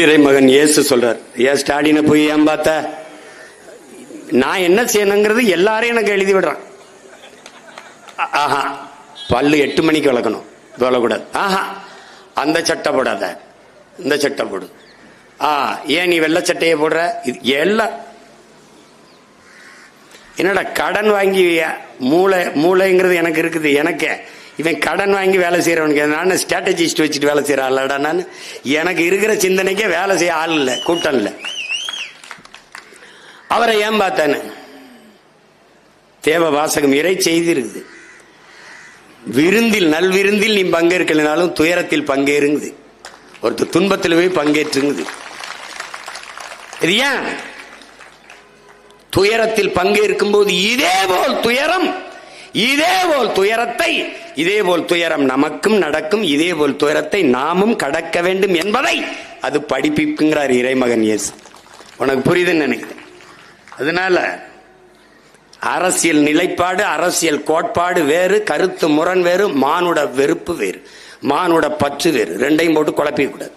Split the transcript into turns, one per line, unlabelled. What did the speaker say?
இறைமகன் இயேசு சொல்றார், ஏன் ஸ்டாலினை போய் ஏன் பார்த்த? நான் என்ன செய்யணுங்கிறது எல்லாரையும் எனக்கு எழுதி விடுறான். ஆஹா, பல்லு 8 மணிக்கு வளர்க்கணும், சொல்லக்கூடாது. ஆஹா, அந்த சட்டை போடாத, இந்த சட்டை போடு. ஏன் நீ வெள்ளை சட்டையை போடுற? இது எல்லாம் என்னடா கடன் வாங்கி மூளைங்கிறது எனக்கு இருக்குது. எனக்கு இவன் கடன் வாங்கி வேலை செய்யறவனுக்கு நான் ஸ்ட்ராட்டஜிஸ்ட் வச்சுட்டு வேலை செய்யறான்லடா. நான் எனக்கு இருக்கிற சிந்தனைக்கே வேலை செய்ய ஆள் இல்லை, கூட்டம் இல்லை. அவரை ஏன் பார்த்தானு தேவ வாசகம் இறை செய்தி இருக்குது. விருந்தில் நல்விருந்தில் நீ பங்கேற்கலனாலும் துயரத்தில் பங்கேறுங்குது. ஒருத்தர் துன்பத்தில் போய் பங்கேற்றுங்குது. இது ஏன்? துயரத்தில் பங்கேற்கும் போது இதேபோல் துயரம், இதேபோல் துயரத்தை, இதேபோல் துயரம் நமக்கும் நடக்கும், இதேபோல் துயரத்தை நாமும் கடக்க வேண்டும் என்பதை அது படிப்பிக்குங்கிறார் இறைமகன் இயேசு. உனக்கு புரியுதுன்னு நினைக்கிறேன். அதனால அரசியல் நிலைப்பாடு, அரசியல் கோட்பாடு வேறு, கருத்து முரண் வேறு, மானுட வெறுப்பு வேறு, மானுட பற்று வேறு. ரெண்டையும் போட்டு குழப்பிக்க கூடாது.